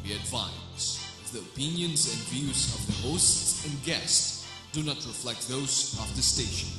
We advise the opinions and views of the hosts and guests do not reflect those of the station.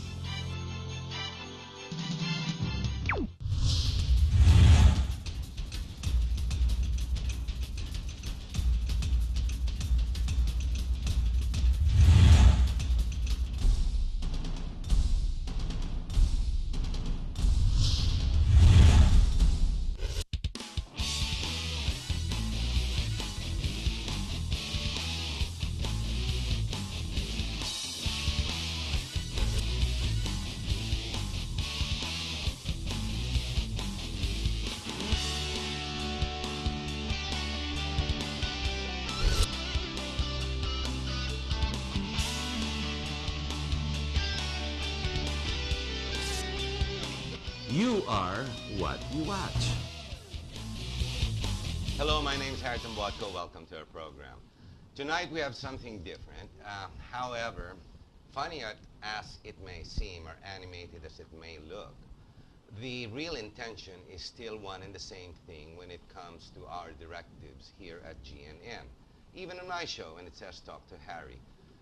You are what you watch. Hello, my name is Harrison Botko. Welcome to our program. Tonight we have something different. However, funny as it may seem or animated as it may look, the real intention is still one and the same thing when it comes to our directives here at GNN. Even on my show, and it says Talk to Harry.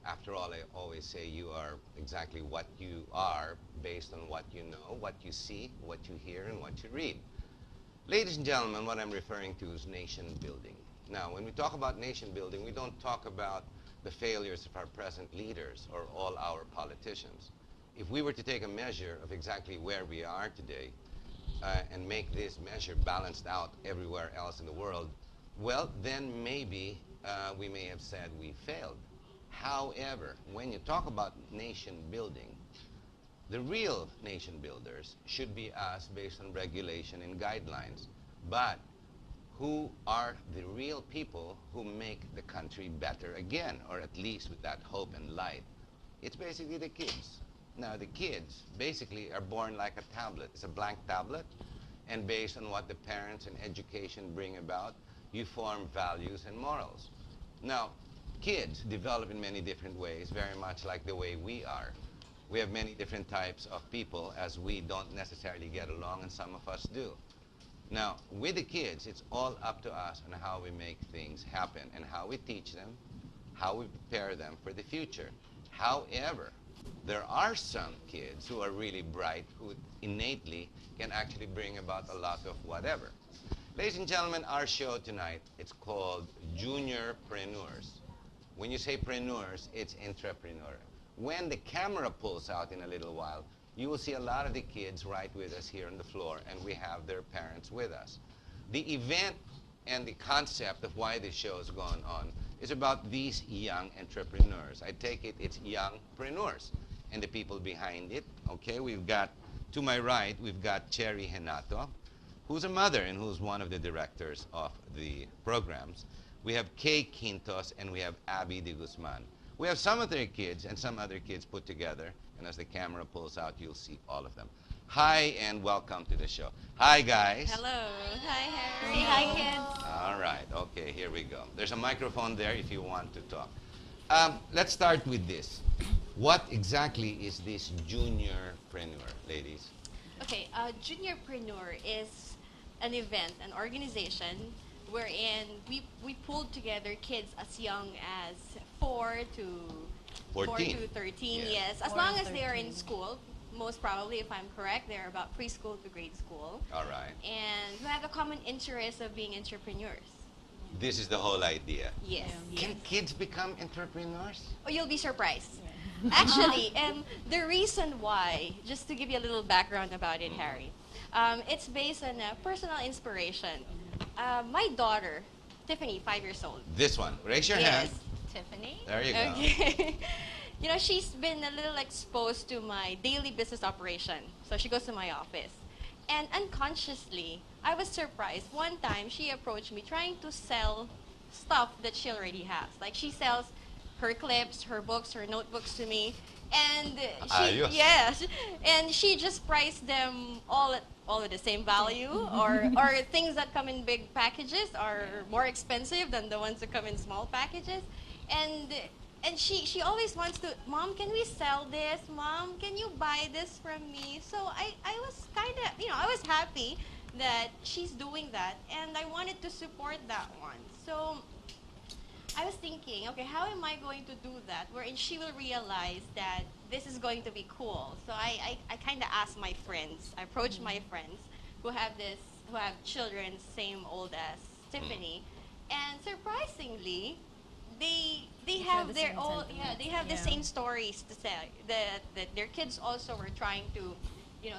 After all, I always say you are exactly what you are based on what you know, what you see, what you hear, and what you read. Ladies and gentlemen, what I'm referring to is nation building. Now, when we talk about nation building, we don't talk about the failures of our present leaders or all our politicians. If we were to take a measure of exactly where we are today and make this measure balanced out everywhere else in the world, well, then maybe we may have said we failed. However, when you talk about nation building, the real nation builders should be us based on regulation and guidelines. But who are the real people who make the country better again, or at least with that hope and light? It's basically the kids. Now, the kids basically are born like a tablet. It's a blank tablet, and based on what the parents and education bring about, you form values and morals. Now, kids develop in many different ways, very much like the way we are. We have many different types of people as we don't necessarily get along, and some of us do. Now, with the kids, it's all up to us on how we make things happen and how we teach them, how we prepare them for the future. However, there are some kids who are really bright, who innately can actually bring about a lot of whatever. Ladies and gentlemen, our show tonight, it's called Juniorpreneurs. When you say preneurs, it's intrapreneur. When the camera pulls out in a little while, you will see a lot of the kids right with us here on the floor, and we have their parents with us. The event and the concept of why this show is going on is about these young entrepreneurs. I take it it's youngpreneurs and the people behind it. Okay, we've got, to my right, we've got Cherry Henato, who's a mother and who's one of the directors of the programs. We have Kay Quintos and we have Abby de Guzman. We have some of their kids and some other kids put together, and as the camera pulls out, you'll see all of them. Hi and welcome to the show. Hi guys. Hello. Hi Harry. Hi kids. All right, okay, here we go. There's a microphone there if you want to talk. Let's start with this. What exactly is this juniorpreneur, ladies? Okay, Juniorpreneur is an event, an organization wherein we pulled together kids as young as 4 to 13, yes. As long as they are in school, most probably, if I'm correct, they're about preschool to grade school. All right. And who have a common interest of being entrepreneurs. This is the whole idea. Yes. Can kids become entrepreneurs? Oh, you'll be surprised. Actually, the reason why, just to give you a little background about it, Harry, it's based on a personal inspiration. My daughter, Tiffany, 5 years old. This one. Raise your hand. Tiffany. There you go. Okay. You know, she's been a little exposed to my daily business operation. So she goes to my office. And unconsciously, I was surprised. One time, she approached me trying to sell stuff that she already has. Like, she sells her clips, her books, her notebooks to me. And she just priced them all at the same value, or things that come in big packages are more expensive than the ones that come in small packages. And she always wants to, Mom, can we sell this? Mom, can you buy this from me? So I was kind of, I was happy that she's doing that, and I wanted to support that one. So I was thinking, okay, how am I going to do that? Wherein she will realize that this is going to be cool. So I kind of asked my friends, I approached my friends who have who have children same old as Tiffany, and surprisingly, they share have the their same own, sentiment. they have the Yeah. same stories to say that their kids also were trying to,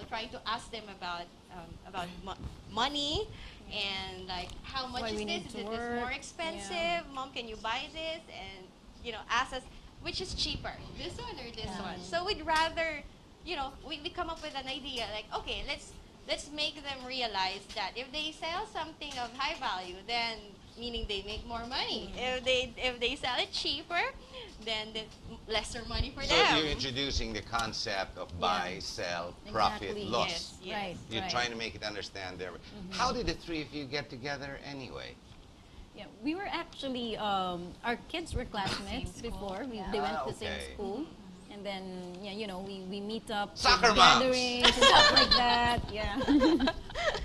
trying to ask them about money, and like, how much Why is we this? need Is to this more work. expensive? Yeah. Mom, can you buy this? And ask us which is cheaper, this one or this one. So we'd rather, we come up with an idea like, okay, let's make them realize that if they sell something of high value, then meaning they make more money. If they sell it cheaper, then lesser money for So them. you're introducing the concept of buy, sell, profit, Exactly. loss. Yes, yes. Right. You're right. trying to make it understand there. How did the three of you get together anyway? Yeah, we were actually our kids were classmates before. They went to the same okay. school, and then we meet up for Soccer moms. gatherings and stuff like that. Yeah.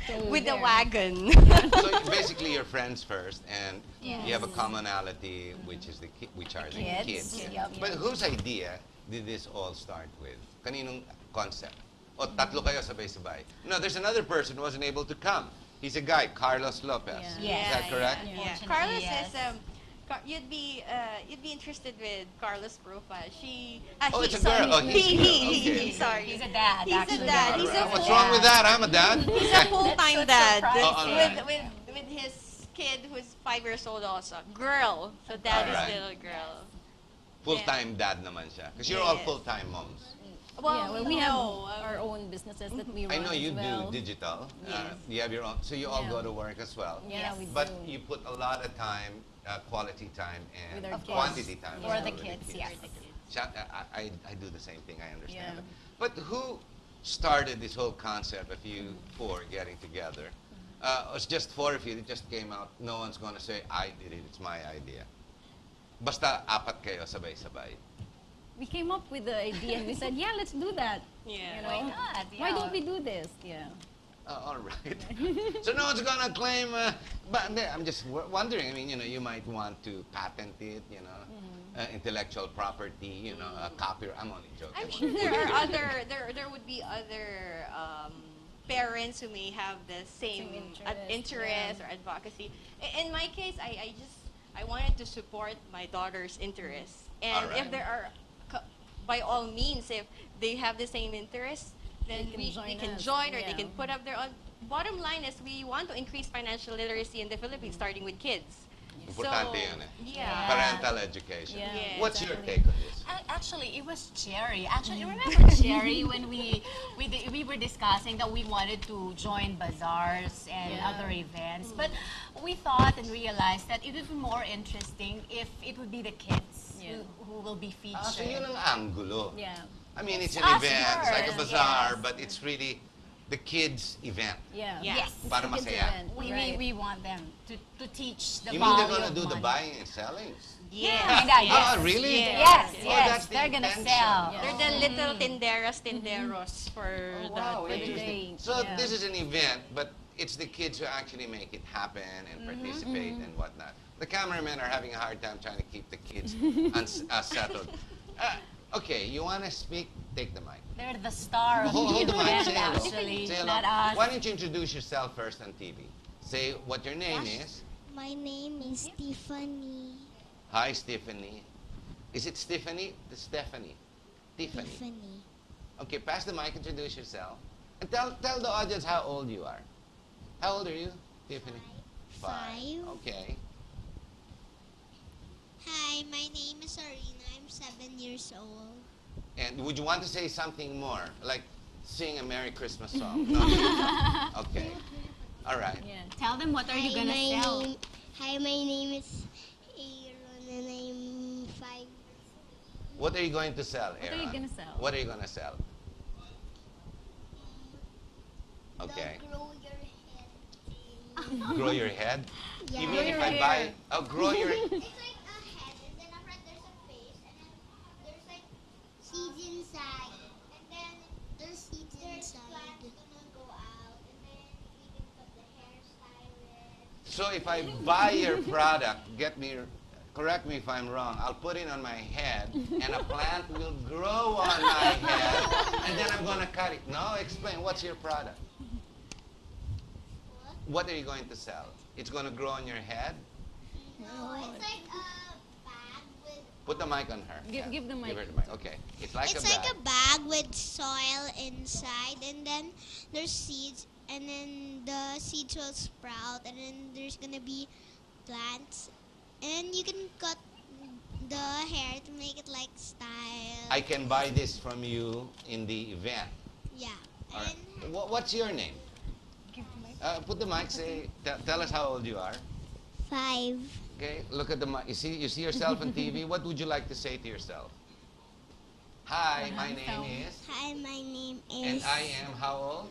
So With the there. wagon. So basically, you're friends first, and you have a commonality, which is which are the Kids. kids. Yep. But whose idea did this all start with? Kaninong concept? O tatlo kayo sabay-sabay? No, there's another person who wasn't able to come. He's a guy, Carlos Lopez. Yeah. Is that correct? Yeah. Unfortunately, Carlos yes. is you'd be interested with Carlos' profile. Oh, it's a girl. Oh, he's a girl. Okay. sorry. He's a dad, He's actually. a dad. He's a What's full- wrong with that? I'm a dad. He's a full-time dad Oh, all right. with his kid who's 5 years old also. Girl. So dad All right. is little girl. Full-time dad naman siya. Because you're all Yes. full-time moms. Yeah, well, we have no, our own businesses that we run I know you as well. do digital. Yes. You have your own, so you all Yeah. go to work as well. Yeah, we But do. you put a lot of time, quality time, and With our kids. quantity time. For as the well with kids, yes. I do the same thing, I understand Yeah. it. But who started this whole concept of you four getting together? It's just four of you, it just came out. No one's going to say, I did it, it's my idea. Basta apat kayo sabay-sabay. We came up with the idea and we said, yeah, let's do that. Yeah. You know? Why not? Why Yeah. don't we do this? Yeah. All right. So no one's gonna claim. But I'm just wondering. I mean, you might want to patent it. Intellectual property. Copyright. I'm only joking. I'm sure there are there would be other parents who may have the same Same interest interest, or advocacy. In my case, I wanted to support my daughter's interests, and Alright. if there are, by all means, if they have the same interests, then They can we join can us, join, or they yeah. can put up their own. Bottom line is we want to increase financial literacy in the Philippines, starting with kids. Importante yun eh. Yeah. Parental education. Yeah. Yes. What's your Exactly. take on this? Actually, it was Cherry. Actually, remember Cherry when we were discussing that we wanted to join bazaars and Yeah. other events, but we thought and realized that it would be more interesting if it would be the kids Yeah. who will be featured. So yun ang angulo. Yeah. I mean, it's It's an us event. It's like a first, bazaar, yes. but it's really the kids' event. Yeah. Yeah. Yes. Para Kids masaya. event, We, right. we want them to teach the You mean they're value gonna of do the money. buying and selling? Yes. Ah, really? Yes, Oh, yes, that's the they're gonna intention. sell. They're the little tenderos for Oh, wow, that. interesting. day, So yeah. this is an event, but it's the kids who actually make it happen and participate and whatnot. The cameramen are having a hard time trying to keep the kids settled. Okay, you want to speak? Take the mic. They're the star of Hold the the mic. event, Say hello. actually, Say hello. not us. Why don't you introduce yourself first on TV? Say what your name is. My name is Tiffany. Hi, Stephanie. Is it Stephanie? The Stephanie. Tiffany. Tiffany. Okay, pass the mic, introduce yourself. And tell the audience how old you are. How old are you, Tiffany? 5. Okay. Hi, my name is Arena. I'm 7 years old. And would you want to say something more? Like sing a Merry Christmas song? No? Okay. All right. Yeah. Tell them what are you gonna sell. Hi, my name is Aaron and I'm 5. What are you going to sell, What are you Aaron? gonna sell? What are you going to sell? Okay. The grow your head. Grow your head? Yeah. You Grow mean if your I hair. buy... Oh, grow your... It's like a head and then up front there's a face and then there's like seeds inside. And then there's seeds inside. Plants gonna go out and then we can put the hairstylist. So if I buy your product, get me correct me if I'm wrong, I'll put it on my head and a plant will grow on my head and then I'm going to cut it. No, explain. What's your product? What are you going to sell? It's going to grow on your head? No, it's like a bag with. Put the mic on her. Give the mic. Give her the mic. Okay. It's like It's a bag. like a bag with soil inside, and then there's seeds, and then the seeds will sprout, and then there's gonna be plants, and you can cut the hair to make it like style. I can buy this from you in the event. Yeah. All right. And What's your name? Put the mic. Say, tell us how old you are. 5. Okay. Look at the mic. You see yourself on TV. What would you like to say to yourself? Hi, my name is. Hi, my name And is I am how old?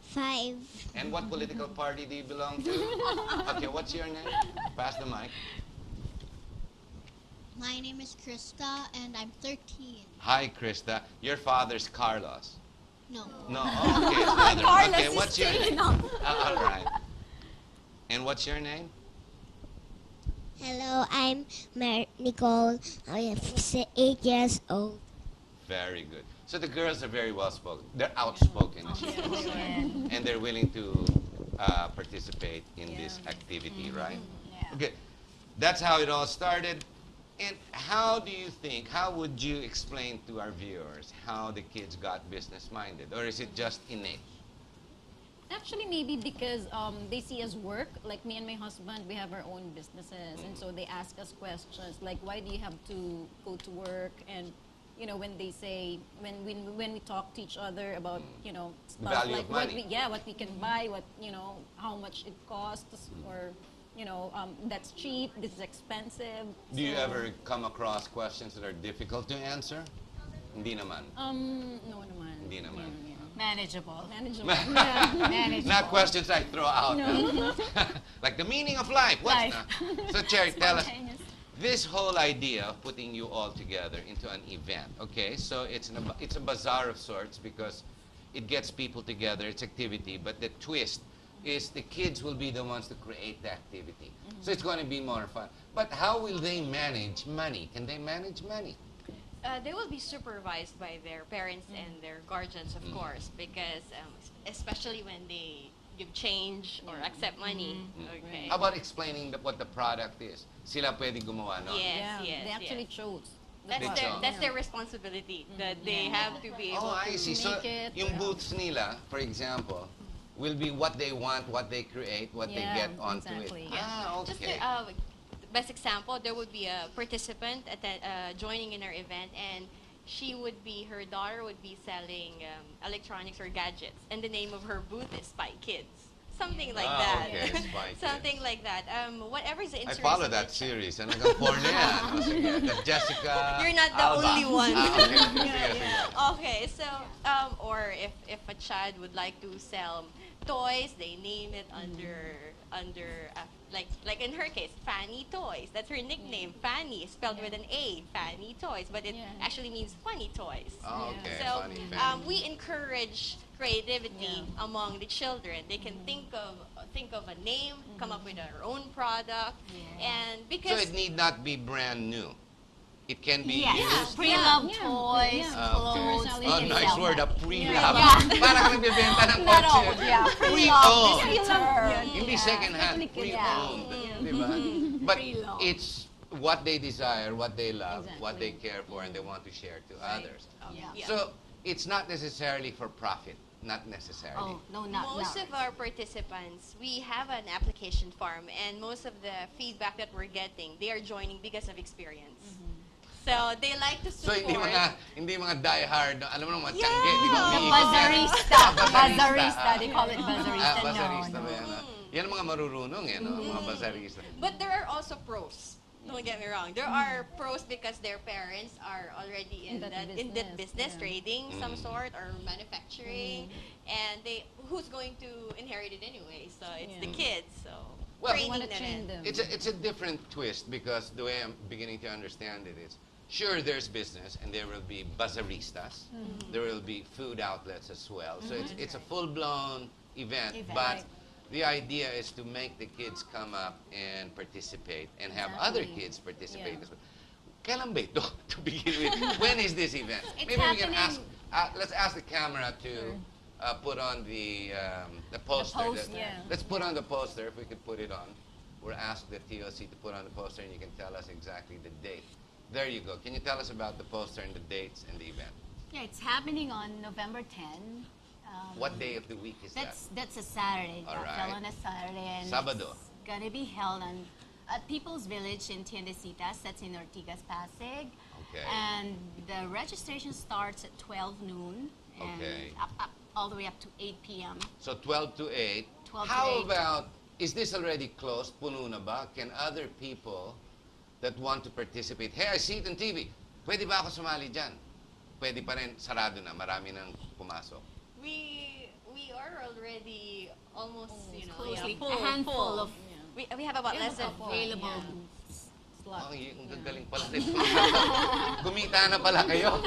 5. And what political party do you belong to? Okay, what's your name? Pass the mic. My name is Krista, and I'm 13. Hi, Krista. Your father's Carlos. No. No, okay, it's father. Carlos Okay, is what's your taken name? up. All right. And what's your name? Hello, I'm Nicole. I am 8 years old. Very good. So the girls are very well spoken. They're outspoken, as you can say. And they're willing to participate in this activity, right? Yeah. Okay. That's how it all started. And how do you think, how would you explain to our viewers how the kids got business-minded? Or is it just innate? Actually, maybe because they see us work. Like me and my husband, we have our own businesses, and so they ask us questions like, "Why do you have to go to work?" And you know, when they say, when we talk to each other about stuff Value like of money. what we can buy, how much it costs, or that's cheap, this is expensive. Do you So, ever come across questions that are difficult to answer? Hindi naman. No naman. Hindi naman. Yeah. Manageable. Manageable. Yeah. Manageable. Not questions I throw out. Like the meaning of life. What's Life. So Cherry, tell us, Spontaneous. this whole idea of putting you all together into an event, okay? So it's a bazaar of sorts because it gets people together, it's activity, but the twist is the kids will be the ones to create the activity. So it's going to be more fun. But how will they manage money? Can they manage money? They will be supervised by their parents and their guardians, of course, because especially when they give change or accept money. Okay. How about explaining what the product is? Sila pwedeng gumawa, no? Yes, Yeah, yes, they actually yes. chose. the That's They their chose. that's their responsibility that they have to be able Oh, I to see. So make it, yung booths nila, for example, will be what they want, what they create, what they Yeah, get onto exactly. it. Ah, Just okay. the best example, there would be a participant joining in our event, and her daughter would be selling electronics or gadgets, and the name of her booth is Spy Kids. Something like that. Okay, Spy Kids. Something like that. Whatever is the I interest. follow of that the series. Ano hanggang porn na yan? O, sige. That Jessica You're not the Alba. only one. Okay. Sige, sige. Okay, so or if a child would like to sell toys, they name it under like in her case, Fanny Toys. That's her nickname. Fanny, spelled with an A. Fanny Toys, but it Yeah. actually means funny toys. Oh, okay. So Funny, funny. we encourage creativity among the children. They can think of a name, come up with their own product, and So because it need not be brand new. It can be Yes. used. Pre-loved Yeah. toys, Yeah. clothes. Okay. we Oh, can nice sell word, a that. pre-love. Yeah. Parang nagbibenta ng Not kotse. old, yeah. Pre-owned. This is a term. Hindi Yeah. second hand, Technically, pre-owned. yeah. Di ba? But Pre-loved. it's what they desire, what they love, what they Exactly. care for, and they want to share to others. Yeah. Yeah. So it's not necessarily for profit, not necessarily. Oh, no, not most not. of our participants, we have an application form, and most of the feedback that we're getting, they are joining because of experience. So they like to So support. hindi mga die hard, alam mo mga Yeah. tiyangge, di ba? The umiikot yan. buzzarista. Buzzarista. They call it buzzarista. Buzzarista No, ba yan? Yan ang mga marurunong yan, no? Mga buzzarista. But there are also pros. Don't get me wrong. There are pros because their parents are already in that business, yeah. trading some sort or manufacturing, and who's going to inherit it anyway? So it's the kids. So Well, We want to training train them. It's a different twist because the way I'm beginning to understand it is, sure, there's business and there will be buzzaristas. There will be food outlets as well. So it's a full-blown event. But the idea is to make the kids come up and participate and have other Exactly. kids participate Yeah. as well. Kailan ba ito to begin with? When is this event? It's Maybe we can ask, happening- let's ask the camera to put on the poster. poster. Yeah. Let's put on the poster, if we could put it on. We'll ask the TOC to put on the poster and you can tell us exactly the date. There you go. Can you tell us about the poster and the dates and the event? Yeah, it's happening on November 10. What day of the week is that? That's a Saturday. All That right. fell on a Saturday. And Sabado. It's gonna be held at People's Village in Tiendesitas. That's in Ortigas, Pasig. Okay. And the registration starts at 12 noon. And Okay. up, all the way up to 8 p.m. So 12 to 8. 12 to How 8. about, is this already closed? Puno na ba? Can other people that want to participate, hey, I see it on TV. Pwede ba ako sumali dyan? Pwede pa rin, sarado na, marami nang pumasok. We are already almost, closely. full, A handful full. of We have about We have less a than couple. available Yeah. booths. Slot. Ang gagaling pala nito. Kumita na pala kayo.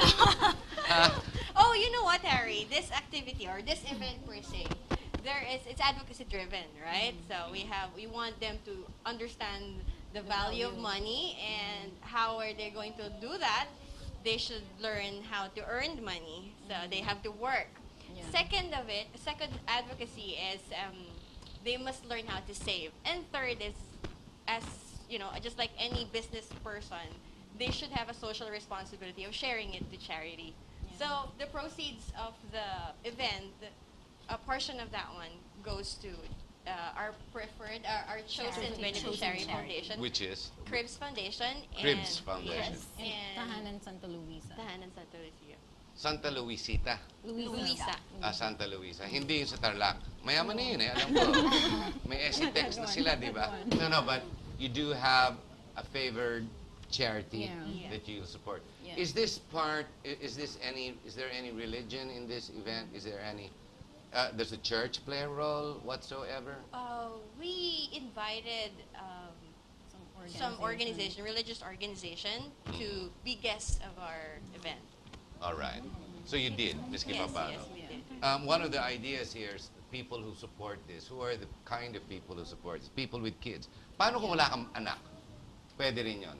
Oh, you know what, Harry? This activity or this event per se, it's advocacy driven, right? So we want them to understand the value of money and how are they going to do that. They should learn how to earn money. So they have to work. Yeah. Second advocacy is they must learn how to save. And third is, as just like any business person, they should have a social responsibility of sharing it to charity. So the proceeds of the event, a portion of that one goes to our chosen Charity. beneficiary Chosen charity. foundation, Which is Cribs Foundation, Cribs and Foundation. yes, And and Tahanan Santa Luisa. Tahanan Santa Lucia. Santa Luisita. Luisa. Santa Luisa. Hindi yung sa Tarlac. Mayaman na yun alam ko. May SETEX na sila, di ba? No, but you do have a favored charity Yeah. that you support. Yeah. Is there any religion in this event? Is there any, does the church play a role whatsoever? We invited some organization, religious organization, to be guests of our event. All right. So you did, Ms. Yes, Kipapano. yes, we did. One of the ideas here is people who support this. Who are the kind of people who support this? People with kids. Paano kung wala kang anak? Pwede rin yun.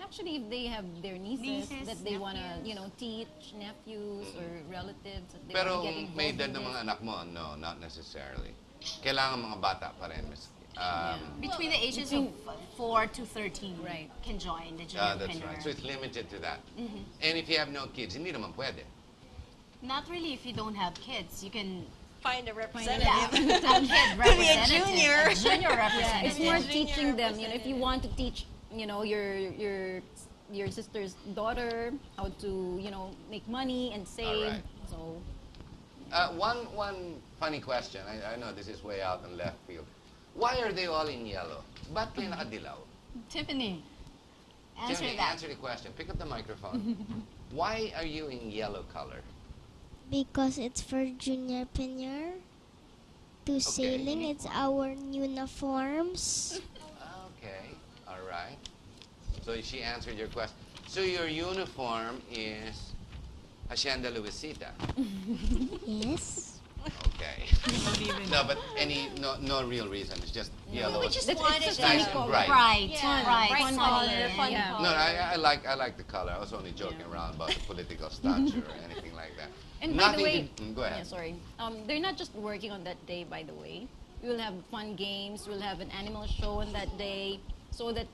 Actually, if they have their nieces, Nieces, that they want to, nephews. Teach, nephews or relatives that they Pero want to get kung involved may in edad ng this. mga anak mo, no, not necessarily. Kailangan mga bata pa rin, Ms. Between the ages of 4 to 13 Right. can join the junior That's right. So it's limited to that. And if you have no kids, hindi naman pwede. Not really if you don't have kids. You can Find a yeah, representative. a kid To be a representative. junior. A junior Yeah, representative. it's more Junior teaching them. If you want to teach, your sister's daughter how to, make money and save. right. So One funny question. I know this is way out in left field. Why are they all in yellow? Ba't kayo nakadilaw? Tiffany, answer Tiffany, that. answer the question. Pick up the microphone. Why are you in yellow color? Because it's for junior penure. To sailing, it's our uniforms. Okay, all right. So she answered your question. So your uniform is Hacienda Luisita. Yes. Okay. No, but no real reason. It's just yellow. We just It's wanted just to nice nice and color. bright. Bright, Yeah, bright, bright sunny, color, fun yeah. color. No, I like the color. I was only joking around about the political stature or anything like that. And by the Nothing way, to- go ahead. Yeah, sorry. They're not just working on that day, by the way. We will have fun games. We'll have an animal show on that day, so that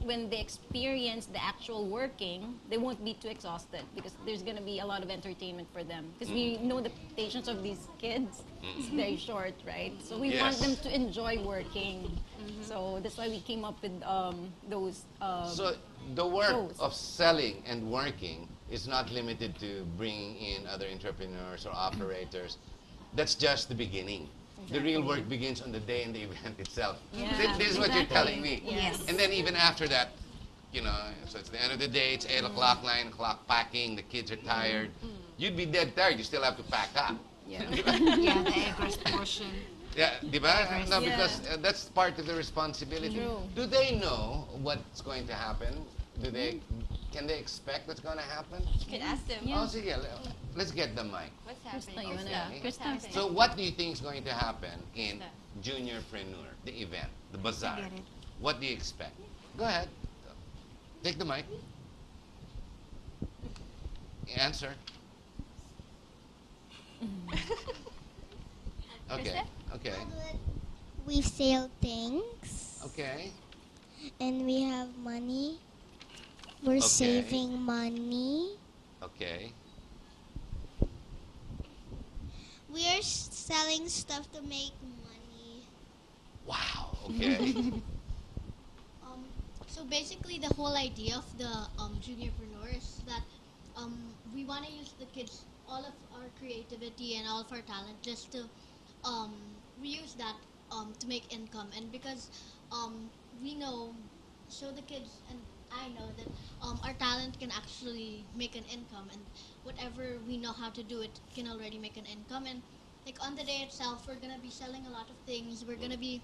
when they experience the actual working, they won't be too exhausted because there's gonna be a lot of entertainment for them. Because we know the patience of these kids is very short, right? So we want Yes. them to enjoy working. So that's why we came up with those. So the work shows. of selling and working is not limited to bringing in other entrepreneurs or operators. That's just the beginning. The real work begins on the day and the event itself. Yeah, This is what you're telling me. Yes. And then even after that, so it's the end of the day, it's 8 o'clock, 9 o'clock, packing, the kids are tired. You'd be dead tired, you still have to pack up. Yeah. Yeah, the egress portion. Yeah, di ba? Yes. No, because that's part of the responsibility. True. Do they know what's going to happen? Do they Can they expect what's going to happen? You can ask them. Yeah. Oh, sige, let's get the mic. What's Krista, happening? you wanna- Okay. Krista, happening? So what do you think is going to happen in Krista. Juniorpreneur, the event, the bazaar? get it. What do you expect? Go ahead. Take the mic. Answer. Okay. Okay. We sell things Okay. and we have money. We're Okay. saving money. Okay. We are selling stuff to make money. Wow. Okay. So basically, the whole idea of the juniorpreneur is that we want to use the kids, all of our creativity and all of our talent, just to we use that to make income. And because we know, so the kids and I know that our talent can actually make an income, and whatever we know how to do, it can already make an income. And like on the day itself, we're gonna be selling a lot of things. We're gonna be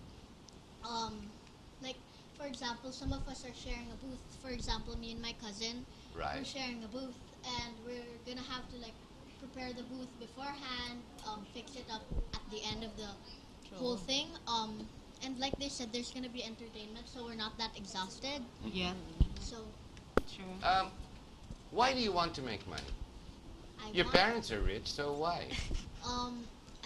like, for example, some of us are sharing a booth. For example, me and my cousin, Right. we're sharing a booth, and we're gonna have to like prepare the booth beforehand, fix it up at the end of the whole thing. And like they said, there's gonna be entertainment, so we're not that exhausted. Yeah, So true. Why do you want to make money? Your want- parents are rich, so why?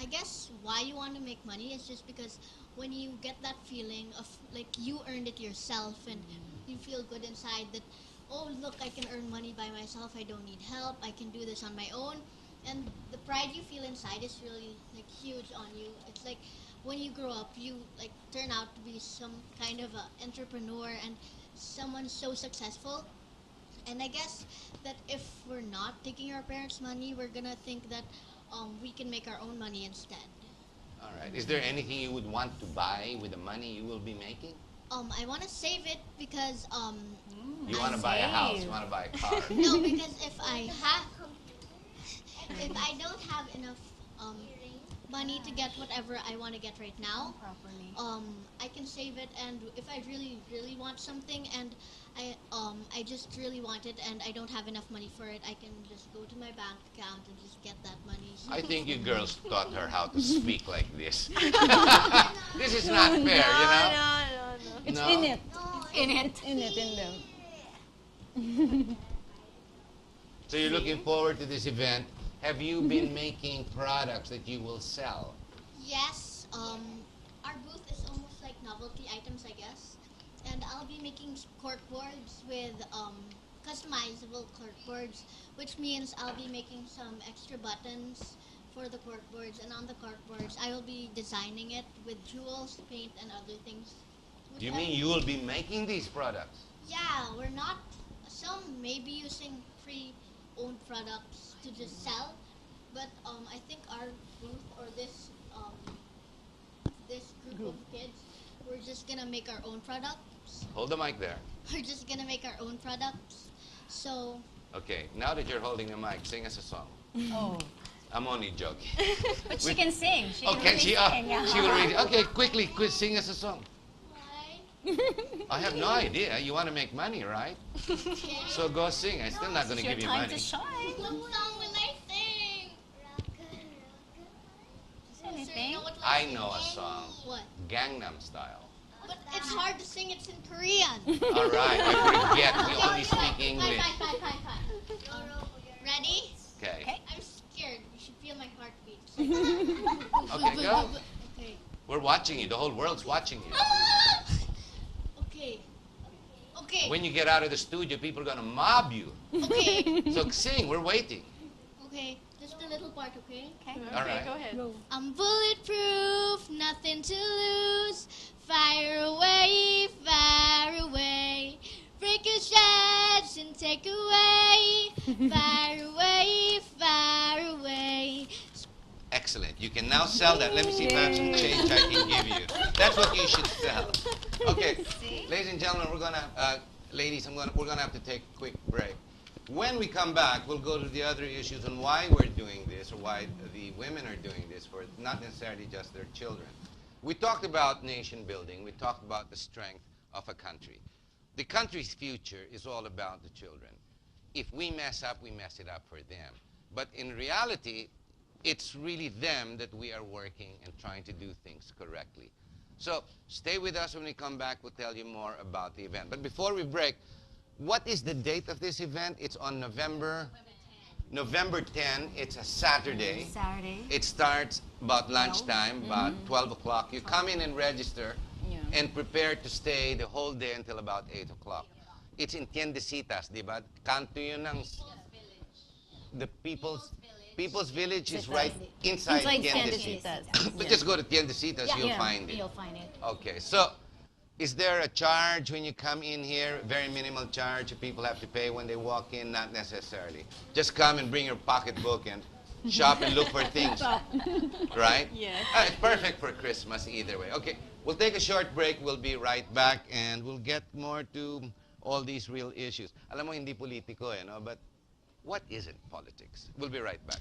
I guess why you want to make money is just because when you get that feeling of like you earned it yourself and you feel good inside that, oh look, I can earn money by myself, I don't need help, I can do this on my own. And the pride you feel inside is really like huge on you. It's like when you grow up, you like turn out to be some kind of a entrepreneur and someone so successful. And I guess that if we're not taking our parents' money, we're gonna think that we can make our own money instead. All right. Is there anything you would want to buy with the money you will be making? I want to save it because You want to buy a house? You want to buy a car? no, because if I don't have enough money to get whatever I want to get right now, Properly. I can save it, and if I really really want something and I just really want it and I don't have enough money for it, I can just go to my bank account and just get that money. I think you girls taught her how to speak like this. This is not fair, you know? No. It's No? in it. In it. In it, in them. So you're looking forward to this event. Have you been making products that you will sell? Yes, our booth is almost like novelty items, I guess. And I'll be making cork boards with customizable cork boards, which means I'll be making some extra buttons for the cork boards. And on the cork boards, I will be designing it with jewels, paint, and other things. Do you mean you will be making these products? Yeah, we're not. Some may be using pre-owned products to just sell, but I think our booth or this group of kids, we're just gonna make our own products. Hold the mic there. We're just gonna make our own products. So Okay, now that you're holding the mic, sing us a song. Oh. I'm only joking. But she can sing. She Oh, can can really she? sing. Yeah. She will read. Okay, quickly, sing us a song. why? I have no idea. You want to make money, right? So go sing. I'm still not going It's to your give you time money. to shine. What song will I sing? Anything? I know a song, What? Gangnam Style. But it's hard to sing. It's in Korean. All right, I forget. We only speak English. Fine. Ready? Okay. Okay. I'm scared. You should feel my heartbeat. Okay, go. Okay. We're watching you. The whole world's watching you. Okay. Okay. When you get out of the studio, people are going to mob you. Okay. So sing. We're waiting. Okay. Just a little part, okay? Okay. All right. Go ahead. I'm bulletproof, nothing to lose. Fire away, fire away. Ricochets and take away. Fire away, fire away. Excellent. You can now sell that. Let me see if I have some change I can give you. That's what you should sell. Okay. Ladies and gentlemen, we're gonna, we're gonna have to take a quick break. When we come back, we'll go to the other issues on why we're doing this or why the women are doing this for not necessarily just their children. We talked about nation building. We talked about the strength of a country. The country's future is all about the children. if we mess up, we mess it up for them. But in reality, it's really them that we are working and trying to do things correctly. So stay with us. When we come back, we'll tell you more about the event. But before we break, what is the date of this event? It's on November 10. It's a Saturday. Saturday. It starts about lunchtime, about 12 o'clock. You come in and register Yeah. and prepare to stay the whole day until about 8 o'clock. It's in Tiendecitas, di ba? Kanto yun ng the People's Village is right inside Tiendecitas. But just go to Tiendecitas, you'll find it. You'll find it. Okay, so is there a charge when you come in here? Very minimal charge people have to pay when they walk in? Not necessarily. Just come and bring your pocketbook and shop and look for things. Right? Yes. It's perfect for Christmas either way. Okay, we'll take a short break. We'll be right back and we'll get more to all these real issues. Alam mo, hindi politiko no? But what isn't politics? We'll be right back.